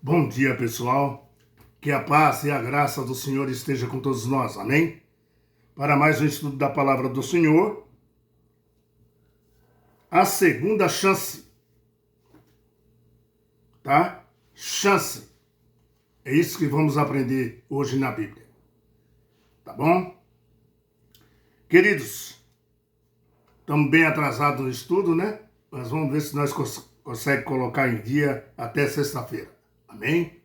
Bom dia, pessoal. Que a paz e a graça do Senhor esteja com todos nós. Amém? Para mais um estudo da palavra do Senhor, a segunda chance. Tá? Chance. É isso que vamos aprender hoje na Bíblia. Tá bom? Queridos, estamos bem atrasados no estudo, né? Mas vamos ver se nós conseguimos colocar em dia até sexta-feira. Amém?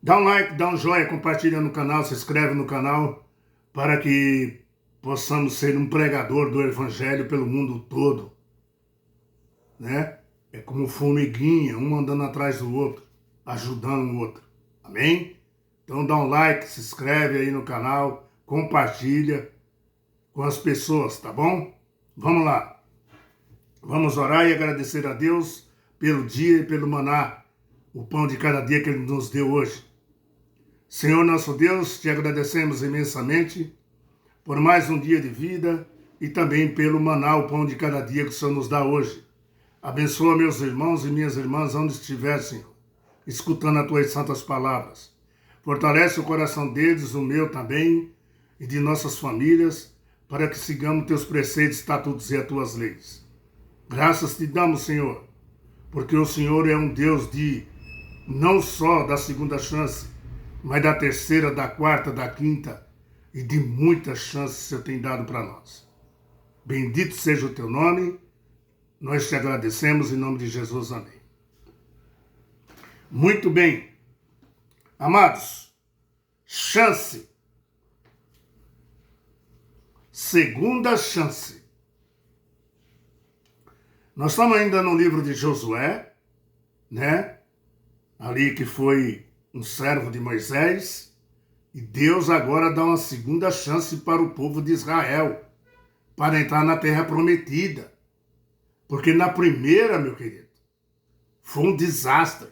Dá um like, dá um joinha, compartilha no canal, se inscreve no canal para que possamos ser um pregador do Evangelho pelo mundo todo. Né? É como formiguinha, um andando atrás do outro, ajudando o outro. Amém? Então dá um like, se inscreve aí no canal, compartilha com as pessoas, tá bom? Vamos lá. Vamos orar e agradecer a Deus pelo dia e pelo maná, o pão de cada dia que Ele nos deu hoje. Senhor nosso Deus, te agradecemos imensamente por mais um dia de vida e também pelo maná, o pão de cada dia que o Senhor nos dá hoje. Abençoa meus irmãos e minhas irmãs onde estiver, Senhor, escutando as tuas santas palavras. Fortalece o coração deles, o meu também, e de nossas famílias, para que sigamos teus preceitos, estatutos e as tuas leis. Graças te damos, Senhor, porque o Senhor é um Deus de não só da segunda chance, mas da terceira, da quarta, da quinta e de muitas chances que o Senhor tem dado para nós. Bendito seja o teu nome, nós te agradecemos em nome de Jesus, amém. Muito bem, amados, chance, segunda chance. Nós estamos ainda no livro de Josué, né? Ali que foi um servo de Moisés, e Deus agora dá uma segunda chance para o povo de Israel, para entrar na terra prometida. Porque na primeira, meu querido, foi um desastre.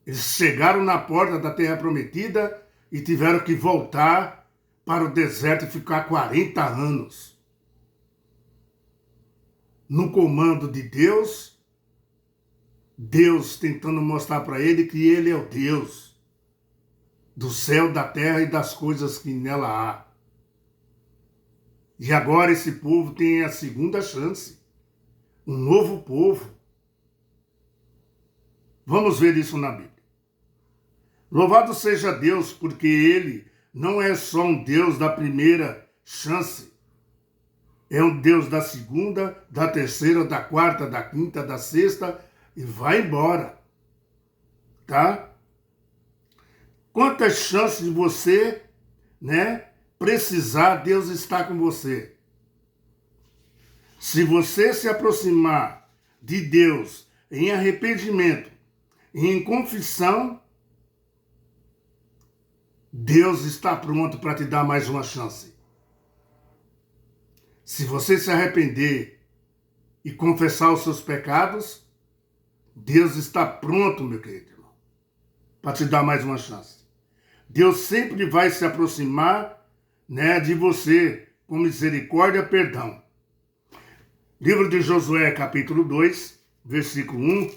Eles chegaram na porta da terra prometida e tiveram que voltar para o deserto e ficar 40 anos. No comando de Deus, Deus tentando mostrar para ele que ele é o Deus do céu, da terra e das coisas que nela há. E agora esse povo tem a segunda chance, um novo povo. Vamos ver isso na Bíblia. Louvado seja Deus, porque Ele não é só um Deus da primeira chance, é um Deus da segunda, da terceira, da quarta, da quinta, da sexta e vai embora. Tá? Quantas chances de você, né, precisar, Deus está com você. Se você se aproximar de Deus em arrependimento e em confissão, Deus está pronto para te dar mais uma chance. Se você se arrepender e confessar os seus pecados, Deus está pronto, meu querido irmão, para te dar mais uma chance. Deus sempre vai se aproximar, né, de você com misericórdia e perdão. Livro de Josué, capítulo 2, versículo 1,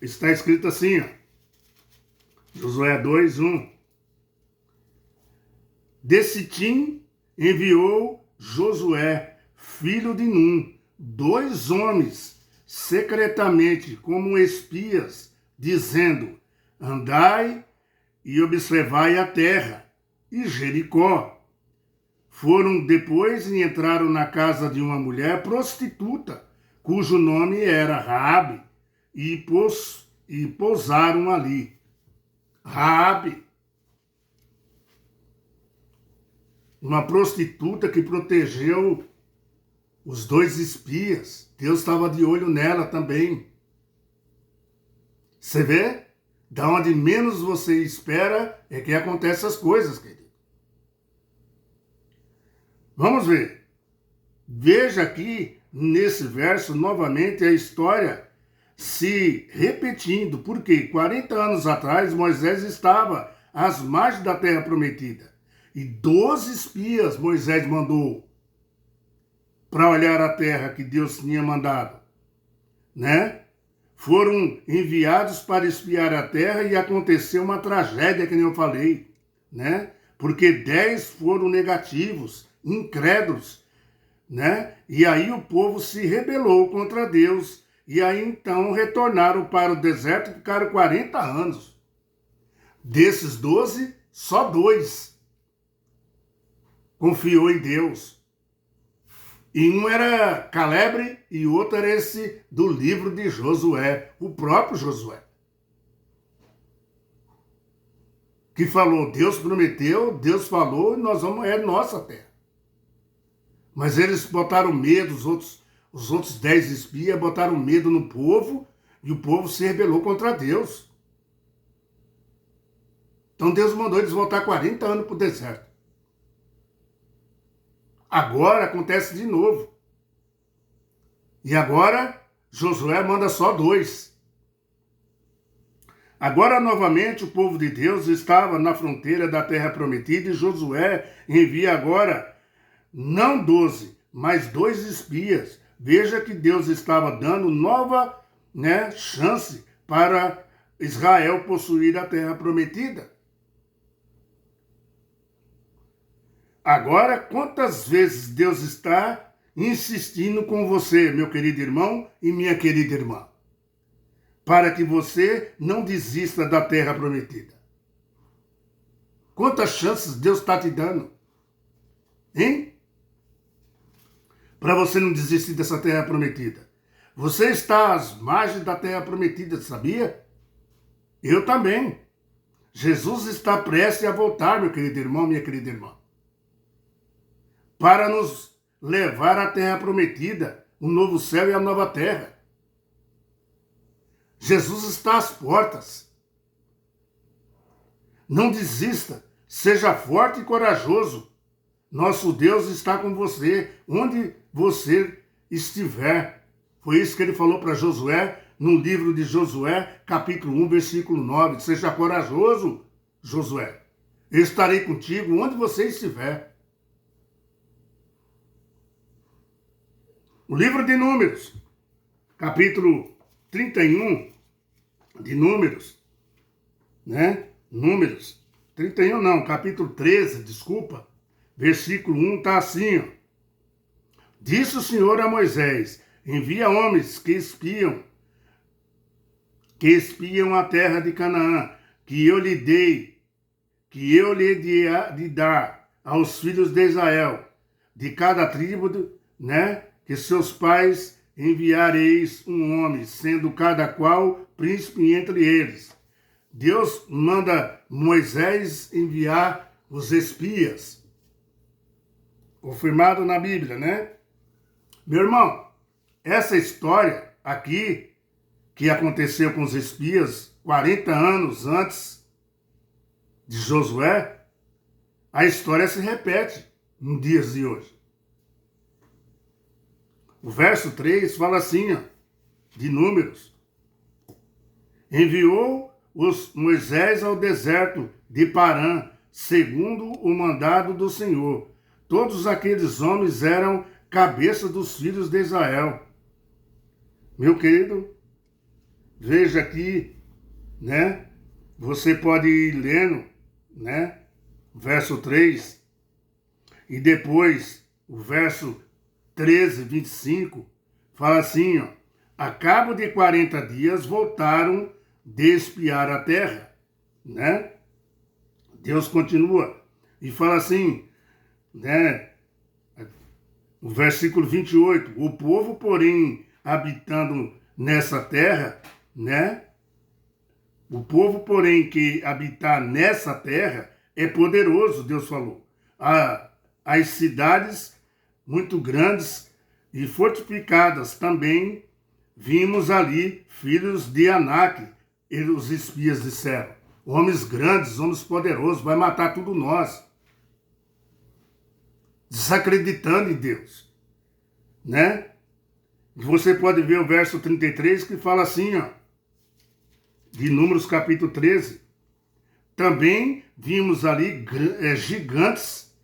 está escrito assim, ó. Josué 2, 1. De Sitim enviou Josué, filho de Num, 2 homens, secretamente, como espias, dizendo: andai e observai a terra, e Jericó. Foram depois e entraram na casa de uma mulher prostituta, cujo nome era Raabe, e pousaram ali. Raabe, uma prostituta que protegeu os 2 espias. Deus estava de olho nela também. Você vê? Da onde menos você espera é que acontecem as coisas, querido. Vamos ver. Veja aqui, nesse verso, novamente a história se repetindo. Porque 40 anos atrás, Moisés estava às margens da terra prometida. E 12 espias Moisés mandou para olhar a terra que Deus tinha mandado, né? foram enviados para espiar a terra e aconteceu uma tragédia, que nem eu falei, né? Porque 10 foram negativos, incrédulos, né? E aí o povo se rebelou contra Deus. E aí então retornaram para o deserto e ficaram 40 anos. Desses 12, só 2 confiou em Deus. E um era Caleb e o outro era esse do livro de Josué, o próprio Josué. Que falou, Deus prometeu, Deus falou, e é nossa terra. Mas eles botaram medo, os outros 10 espias botaram medo no povo, e o povo se rebelou contra Deus. Então Deus mandou eles voltar 40 anos para o deserto. Agora acontece de novo. E agora Josué manda só 2. Agora novamente o povo de Deus estava na fronteira da terra prometida e Josué envia agora não 12, mas 2 espias. Veja que Deus estava dando nova, chance para Israel possuir a terra prometida. Agora, quantas vezes Deus está insistindo com você, meu querido irmão e minha querida irmã, para que você não desista da terra prometida? Quantas chances Deus está te dando? Hein? Para você não desistir dessa terra prometida. Você está às margens da terra prometida, sabia? Eu também. Jesus está prestes a voltar, meu querido irmão, minha querida irmã, para nos levar à terra prometida, o novo céu e a nova terra. Jesus está às portas. Não desista, seja forte e corajoso. Nosso Deus está com você, onde você estiver. Foi isso que ele falou para Josué, no livro de Josué, capítulo 1, versículo 9. Seja corajoso, Josué. Eu estarei contigo onde você estiver. O livro de Números, capítulo 31 de Números, Números 31 não, capítulo 13, desculpa, versículo 1 está assim, ó. Disse o Senhor a Moisés, envia homens que espiam a terra de Canaã, que eu lhe dei, que eu lhe de dar aos filhos de Israel, de cada tribo, que seus pais enviareis um homem, sendo cada qual príncipe entre eles. Deus manda Moisés enviar os espias. Confirmado na Bíblia, Meu irmão, essa história aqui, que aconteceu com os espias 40 anos antes de Josué, a história se repete nos dias de hoje. O verso 3 fala assim, de Números. Enviou Moisés ao deserto de Parã, segundo o mandado do Senhor. Todos aqueles homens eram cabeça dos filhos de Israel. Meu querido, veja aqui, Você pode ir lendo, Verso 3, e depois o verso 13, 25, fala assim, ó. A cabo de 40 dias voltaram de espiar a terra, Deus continua e fala assim, o versículo 28, o povo, porém, habitando nessa terra, O povo, porém, que habitar nessa terra é poderoso, Deus falou. As cidades muito grandes e fortificadas também vimos ali filhos de Anak, e os espias disseram. Homens grandes, homens poderosos, vai matar tudo nós. Desacreditando em Deus, Você pode ver o verso 33 que fala assim, ó, de Números capítulo 13. Também vimos ali gigantes,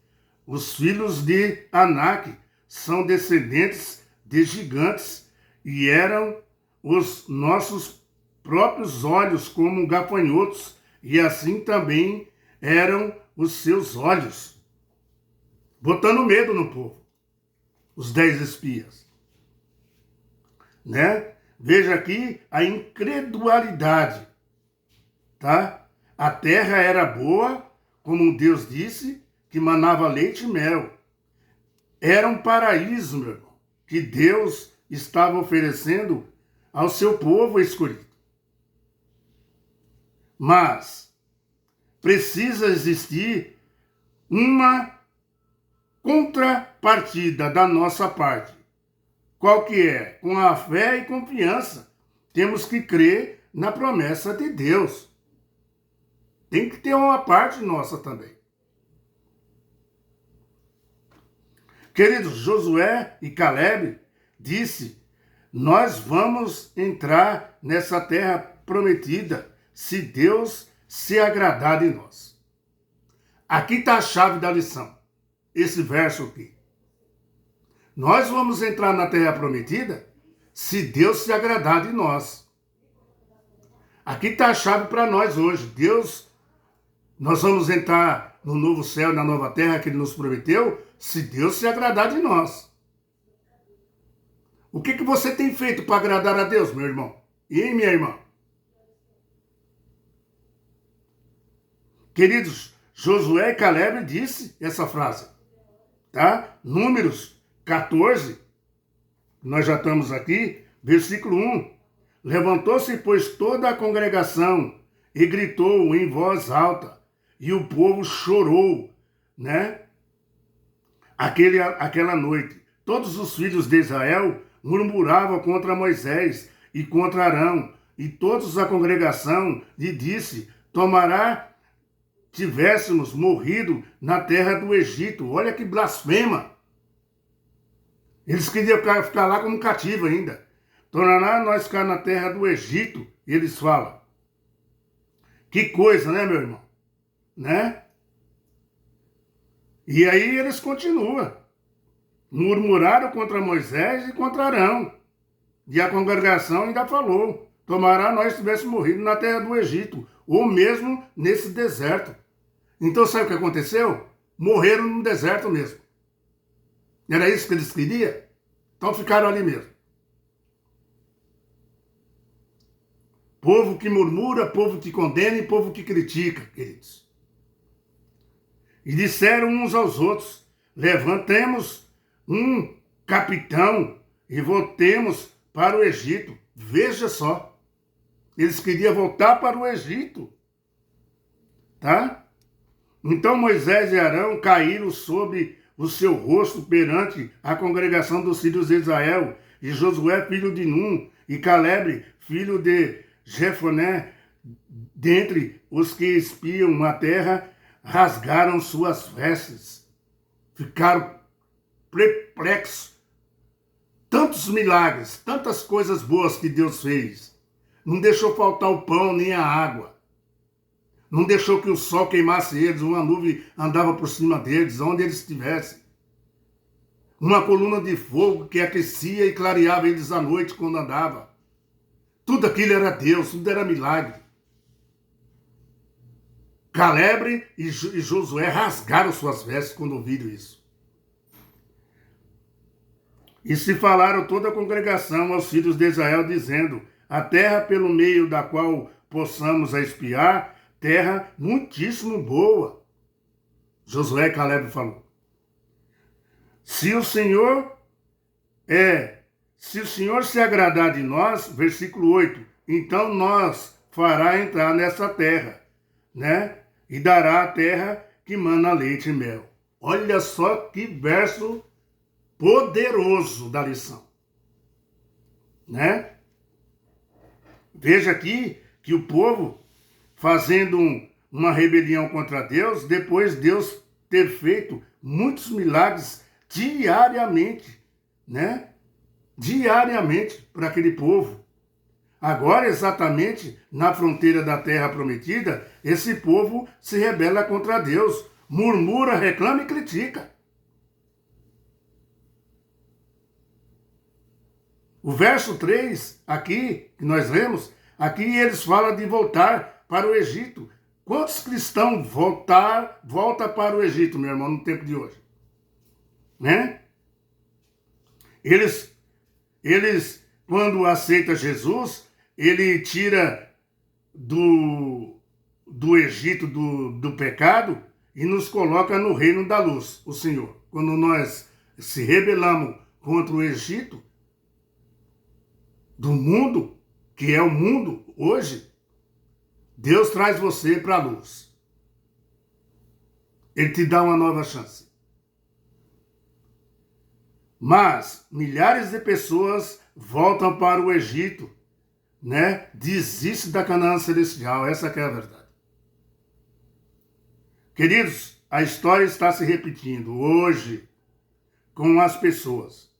os filhos de Anak, são descendentes de gigantes, e eram os nossos próprios olhos como gafanhotos, e assim também eram os seus olhos. Botando medo no povo, os 10 espias. Né? Veja aqui a incredulidade, tá? A terra era boa, como Deus disse, que manava leite e mel. Era um paraíso, meu irmão, que Deus estava oferecendo ao seu povo escolhido. Mas precisa existir uma contrapartida da nossa parte. Qual que é? Com a fé e confiança, temos que crer na promessa de Deus. Tem que ter uma parte nossa também. Queridos, Josué e Caleb disse: nós vamos entrar nessa terra prometida se Deus se agradar de nós. Aqui está a chave da lição, esse verso aqui. Nós vamos entrar na terra prometida se Deus se agradar de nós. Aqui está a chave para nós hoje. Nós vamos entrar no novo céu e na nova terra que Ele nos prometeu, se Deus se agradar de nós. O que você tem feito para agradar a Deus, meu irmão? E minha irmã? Queridos, Josué e Caleb disse essa frase, tá? Números 14, nós já estamos aqui, versículo 1. Levantou-se, pois, toda a congregação e gritou em voz alta, e o povo chorou, né? Aquela noite. Todos os filhos de Israel murmuravam contra Moisés e contra Arão, e todos a congregação lhe disse: tomará tivéssemos morrido na terra do Egito. Olha que blasfema! Eles queriam ficar lá como cativo ainda. Tornará nós ficar na terra do Egito, eles falam. Que coisa, né, meu irmão? Né? E aí eles continuam. Murmuraram contra Moisés e contra Arão. E a congregação ainda falou: tomará nós tivéssemos morrido na terra do Egito, ou mesmo nesse deserto. Então sabe o que aconteceu? Morreram no deserto mesmo. Era isso que eles queriam? Então ficaram ali mesmo. Povo que murmura, povo que condena e povo que critica, queridos. E disseram uns aos outros: levantemos um capitão e voltemos para o Egito. Veja só. Eles queriam voltar para o Egito. Tá? Então Moisés e Arão caíram sobre o seu rosto perante a congregação dos filhos de Israel, e Josué, filho de Num, e Caleb, filho de Jefoné, dentre os que espiam a terra, rasgaram suas vestes. Ficaram perplexos. Tantos milagres, tantas coisas boas que Deus fez. Não deixou faltar o pão nem a água. Não deixou que o sol queimasse eles, uma nuvem andava por cima deles, onde eles estivessem. Uma coluna de fogo que aquecia e clareava eles à noite quando andava. Tudo aquilo era Deus, tudo era milagre. Caleb e Josué rasgaram suas vestes quando ouviram isso. E se falaram toda a congregação aos filhos de Israel, dizendo: a terra pelo meio da qual possamos a espiar, terra muitíssimo boa. Josué e Caleb falou: se o Senhor se agradar de nós, versículo 8, então nós fará entrar nessa terra, né? E dará a terra que mana leite e mel. Olha só que verso poderoso da lição, né? Veja aqui que o povo fazendo uma rebelião contra Deus, depois Deus ter feito muitos milagres diariamente, né? Diariamente para aquele povo. Agora, exatamente na fronteira da terra prometida, esse povo se rebela contra Deus, murmura, reclama e critica. O verso 3, aqui, que nós lemos, aqui eles falam de voltar para o Egito. Quantos cristãos volta para o Egito, meu irmão, no tempo de hoje? Né? Eles, quando aceitam Jesus, ele tira do Egito, do pecado, e nos coloca no reino da luz, o Senhor. Quando nós se rebelamos contra o Egito, do mundo, que é o mundo hoje, Deus traz você para a luz. Ele te dá uma nova chance. Mas milhares de pessoas voltam para o Egito, né? Desiste da Canaã celestial, essa que é a verdade. Queridos, a história está se repetindo hoje com as pessoas.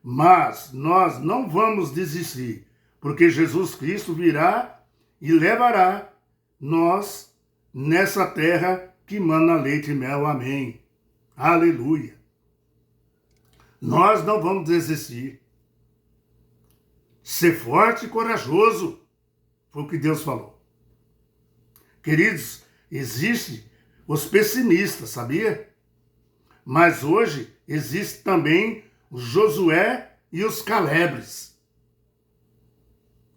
Mas nós não vamos desistir, porque Jesus Cristo virá e levará nós nessa terra que mana leite e mel. Amém. Aleluia. Nós não vamos desistir. Ser forte e corajoso, foi o que Deus falou. Queridos, existe os pessimistas, sabia? Mas hoje existe também os Josué e os Calebres.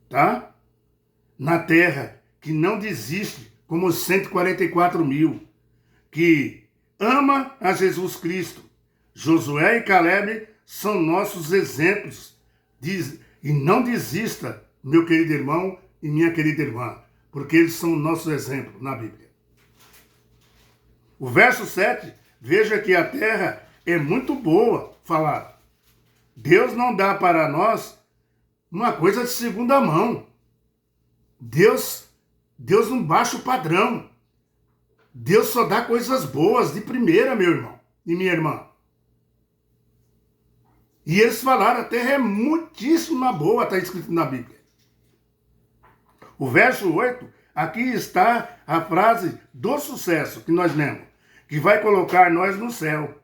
Tá? Na terra que não desiste, como os 144 mil, que ama a Jesus Cristo. Josué e Caleb são nossos exemplos. E não desista, meu querido irmão e minha querida irmã, porque eles são o nosso exemplo na Bíblia. O verso 7, veja que a terra é muito boa, falar. Deus não dá para nós uma coisa de segunda mão. Deus não baixa o padrão. Deus só dá coisas boas de primeira, meu irmão e minha irmã. E eles falaram, a terra é muitíssimo boa, está escrito na Bíblia. O verso 8, aqui está a frase do sucesso que nós lemos, que vai colocar nós no céu.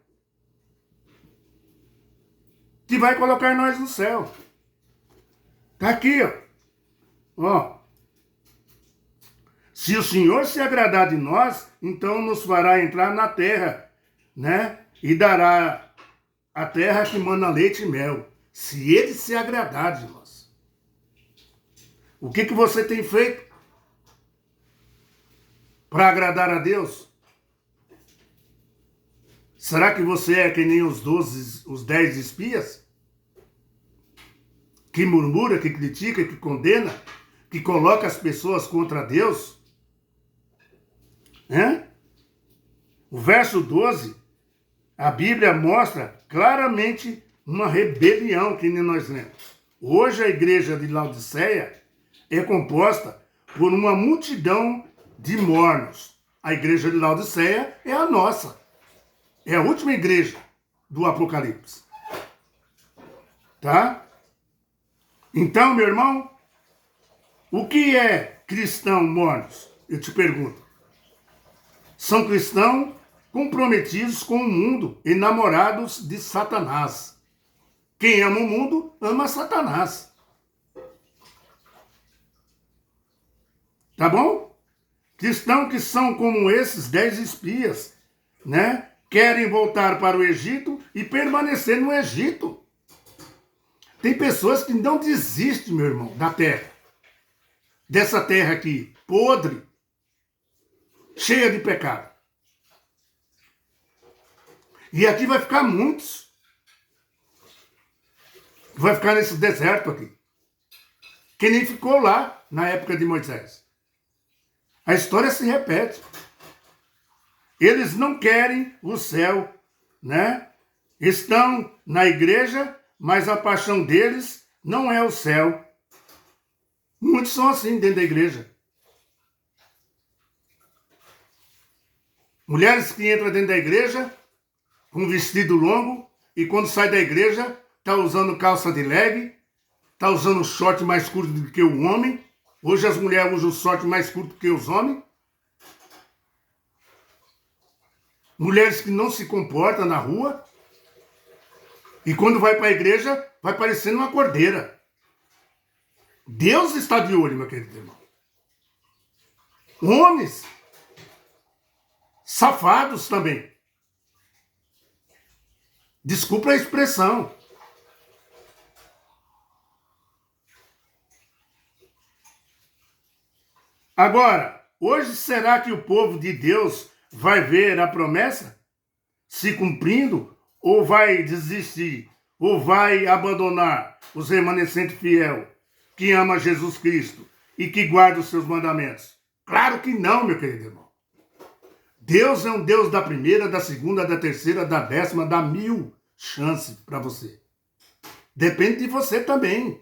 Que vai colocar nós no céu. Está aqui, ó. Se o Senhor se agradar de nós, então nos fará entrar na terra, né? E dará a terra que mana leite e mel. Se Ele se agradar de nós. O que você tem feito para agradar a Deus? Será que você é que nem os 10 espias? Que murmura, que critica, que condena, que coloca as pessoas contra Deus? O verso 12, a Bíblia mostra claramente uma rebelião que nem nós lemos. Hoje a igreja de Laodiceia é composta por uma multidão de mornos. A igreja de Laodiceia é a nossa. É a última igreja do Apocalipse. Tá? Então, meu irmão, o que é cristão mornos? Eu te pergunto. São cristãos comprometidos com o mundo, enamorados de Satanás. Quem ama o mundo, ama Satanás. Tá bom? Cristãos que são como esses 10 espias, né? Querem voltar para o Egito e permanecer no Egito. Tem pessoas que não desistem, meu irmão, da terra. Dessa terra aqui, podre, cheia de pecado. E aqui vai ficar muitos. Vai ficar nesse deserto aqui. Que nem ficou lá na época de Moisés. A história se repete. Eles não querem o céu, né? Estão na igreja, mas a paixão deles não é o céu. Muitos são assim dentro da igreja. Mulheres que entram dentro da igreja com vestido longo e quando sai da igreja está usando calça de leg, está usando short mais curto do que o homem. Hoje as mulheres usam short mais curto do que os homens. Mulheres que não se comportam na rua. E quando vai para a igreja, vai parecendo uma cordeira. Deus está de olho, meu querido irmão. Homens safados também. Desculpa a expressão. Agora, hoje será que o povo de Deus vai ver a promessa se cumprindo, ou vai desistir, ou vai abandonar os remanescentes fiel que ama Jesus Cristo e que guarda os seus mandamentos? Claro que não, meu querido irmão. Deus é um Deus da primeira, da segunda, da terceira, da décima, dá 1000 chances para você. Depende de você também.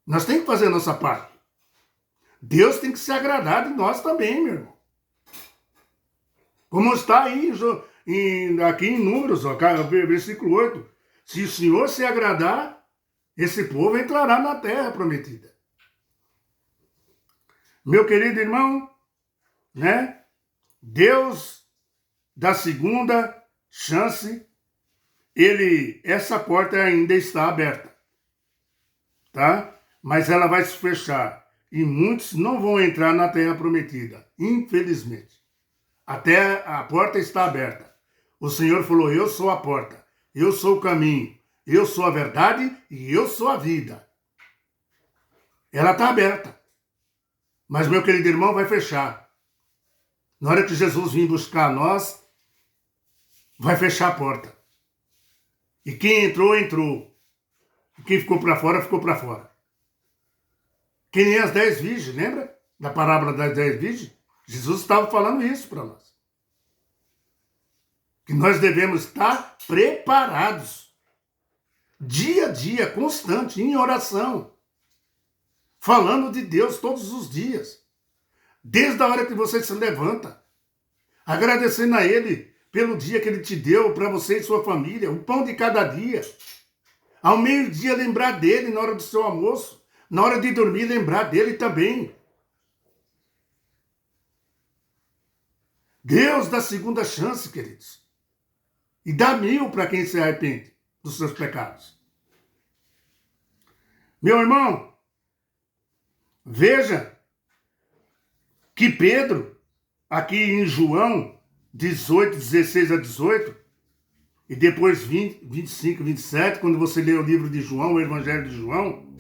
Nós temos que fazer a nossa parte. Deus tem que se agradar de nós também, meu irmão. Como está aí aqui em Números, versículo 8. Se o Senhor se agradar, esse povo entrará na terra prometida. Meu querido irmão, né? Deus da segunda chance, essa porta ainda está aberta, tá? Mas ela vai se fechar e muitos não vão entrar na terra prometida, infelizmente. Até a porta está aberta. O Senhor falou: eu sou a porta, eu sou o caminho, eu sou a verdade e eu sou a vida. Ela está aberta. Mas, meu querido irmão, vai fechar. Na hora que Jesus vir buscar nós, vai fechar a porta. E quem entrou, entrou. E quem ficou para fora, ficou para fora. Que nem as 10 virgens, lembra? Da parábola das 10 virgens? Jesus estava falando isso para nós. Que nós devemos estar preparados. Dia a dia, constante, em oração. Falando de Deus todos os dias. Desde a hora que você se levanta. Agradecendo a Ele pelo dia que Ele te deu para você e sua família. O pão de cada dia. Ao meio-dia lembrar dele na hora do seu almoço. Na hora de dormir lembrar dele também. Deus dá segunda chance, queridos. E dá 1000 para quem se arrepende dos seus pecados. Meu irmão, veja que Pedro, aqui em João 18, 16 a 18, e depois 20, 25, 27, quando você lê o livro de João, o Evangelho de João,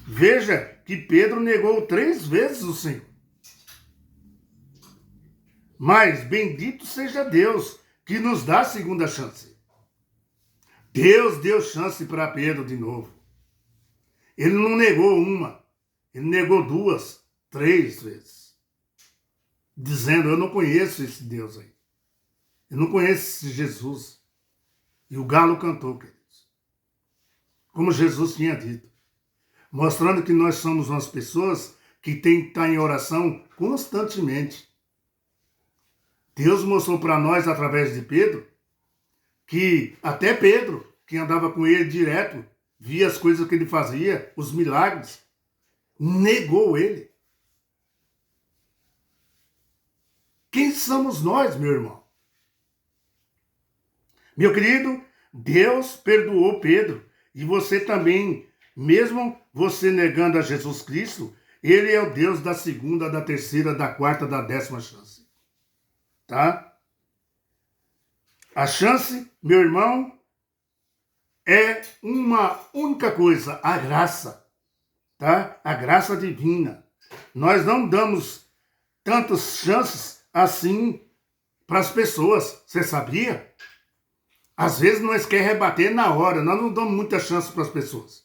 veja que Pedro negou 3 vezes o Senhor. Mas bendito seja Deus que nos dá a segunda chance. Deus deu chance para Pedro de novo. Ele não negou uma, ele negou 2, 3 vezes. Dizendo: eu não conheço esse Deus aí. Eu não conheço esse Jesus. E o galo cantou, queridos. Como Jesus tinha dito. Mostrando que nós somos umas pessoas que têm que estar em oração constantemente. Deus mostrou para nós, através de Pedro, que até Pedro, que andava com ele direto, via as coisas que ele fazia, os milagres, negou ele. Quem somos nós, meu irmão? Meu querido, Deus perdoou Pedro. E você também, mesmo você negando a Jesus Cristo, Ele é o Deus da segunda, da terceira, da quarta, da 10ª chance. Tá? A chance, meu irmão, é uma única coisa: a graça. Tá? A graça divina. Nós não damos tantas chances assim para as pessoas. Você sabia? Às vezes nós queremos rebater na hora. Nós não damos muita chance para as pessoas.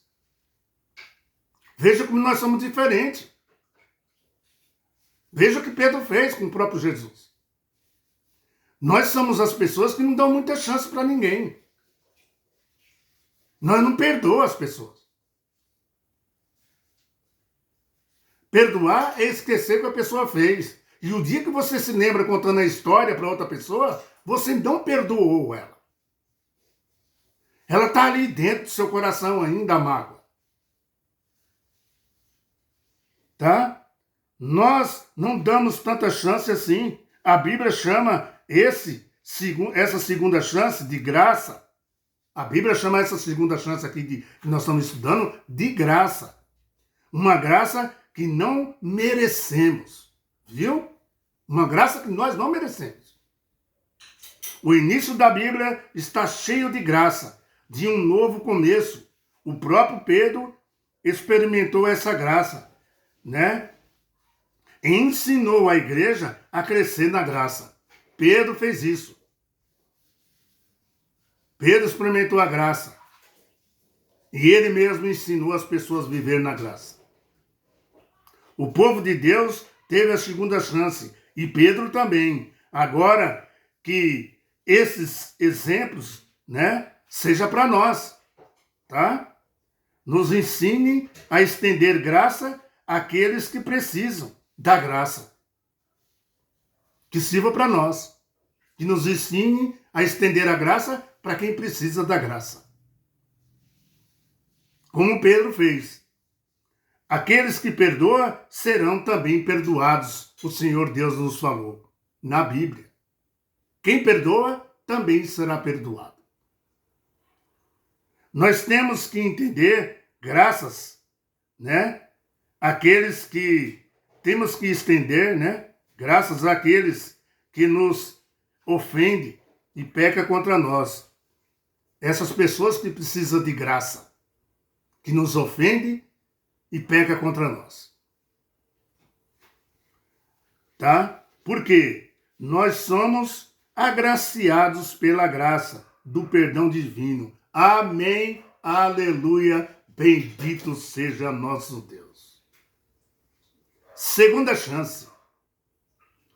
Veja como nós somos diferentes. Veja o que Pedro fez com o próprio Jesus. Nós somos as pessoas que não dão muita chance para ninguém. Nós não perdoamos as pessoas. Perdoar é esquecer o que a pessoa fez. E o dia que você se lembra contando a história para outra pessoa, você não perdoou ela. Ela está ali dentro do seu coração ainda, a mágoa. Tá? Nós não damos tanta chance assim. A Bíblia chama essa segunda chance de graça. A Bíblia chama essa segunda chance aqui que nós estamos estudando de graça. Uma graça que não merecemos. Viu? Uma graça que nós não merecemos. O início da Bíblia está cheio de graça, de um novo começo. O próprio Pedro experimentou essa graça, né? E ensinou a igreja a crescer na graça. Pedro fez isso. Pedro experimentou a graça. E ele mesmo ensinou as pessoas a viver na graça. O povo de Deus teve a segunda chance. E Pedro também. Agora que esses exemplos, né, seja para nós, tá? Nos ensine a estender graça àqueles que precisam da graça. Que sirva para nós. Que nos ensine a estender a graça para quem precisa da graça. Como Pedro fez. Aqueles que perdoam serão também perdoados. O Senhor Deus nos falou na Bíblia. Quem perdoa também será perdoado. Nós temos que entender, graças, né, àqueles que temos que estender, né, graças àqueles que nos ofendem e pecam contra nós. Essas pessoas que precisam de graça, que nos ofendem e pecam contra nós. Tá? Porque nós somos agraciados pela graça do perdão divino. Amém, aleluia, bendito seja nosso Deus. Segunda chance.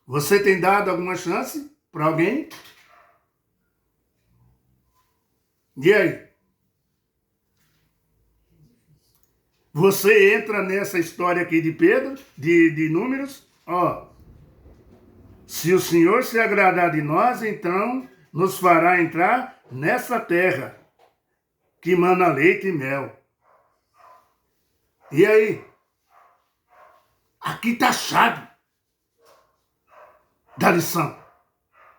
Você tem dado alguma chance para alguém? E aí? Você entra nessa história aqui de Pedro, de Números, ó. Se o Senhor se agradar de nós, então nos fará entrar nessa terra que mana leite e mel. E aí? Aqui está a chave da lição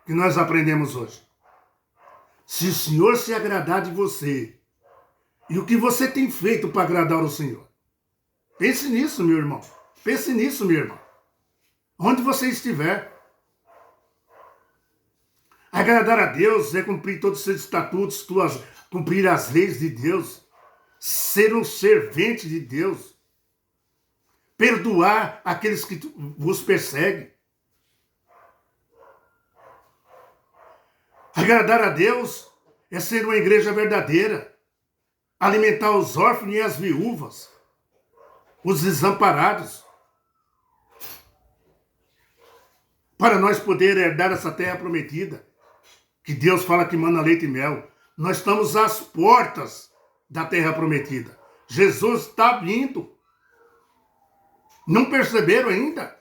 que nós aprendemos hoje. Se o Senhor se agradar de você, e o que você tem feito para agradar o Senhor? Pense nisso, meu irmão. Pense nisso, minha irmã. Onde você estiver. Agradar a Deus é cumprir todos os seus estatutos, cumprir as leis de Deus, ser um servente de Deus, perdoar aqueles que vos perseguem. Agradar a Deus é ser uma igreja verdadeira, alimentar os órfãos e as viúvas, os desamparados, para nós poder herdar essa terra prometida, que Deus fala que mana leite e mel. Nós estamos às portas da terra prometida. Jesus está vindo. Não perceberam ainda?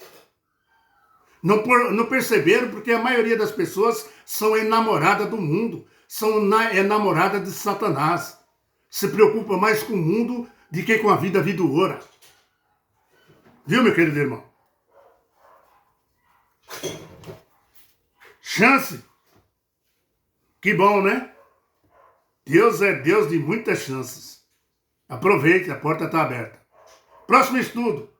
Não perceberam porque a maioria das pessoas são enamoradas do mundo, são enamoradas de Satanás. Se preocupa mais com o mundo do que com a vida vindoura. Viu, meu querido irmão? Chance. Que bom, né? Deus é Deus de muitas chances. Aproveite, a porta está aberta. Próximo estudo.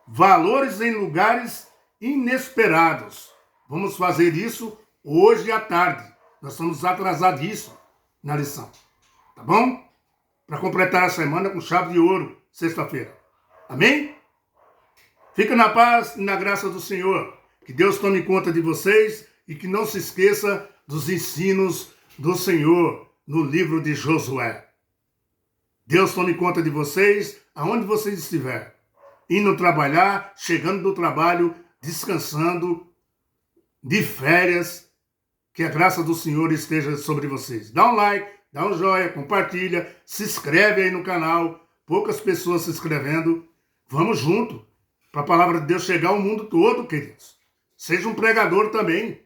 Valores em lugares inesperados. Vamos fazer isso hoje à tarde. Nós estamos atrasadíssimos na lição. Tá bom? Para completar a semana com chave de ouro, sexta-feira. Amém? Fica na paz e na graça do Senhor. Que Deus tome conta de vocês e que não se esqueça dos ensinos do Senhor no livro de Josué. Deus tome conta de vocês aonde vocês estiverem. Indo trabalhar, chegando do trabalho, descansando, de férias. Que a graça do Senhor esteja sobre vocês. Dá um like, dá um joinha, compartilha, se inscreve aí no canal. Poucas pessoas se inscrevendo. Vamos junto para a palavra de Deus chegar ao mundo todo, queridos. Seja um pregador também.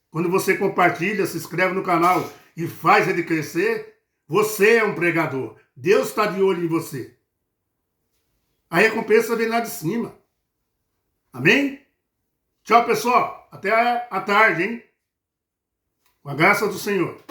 Quando você compartilha, se inscreve no canal e faz ele crescer, você é um pregador. Deus está de olho em você. A recompensa vem lá de cima. Amém? Tchau, pessoal. Até a tarde, hein? Com a graça do Senhor.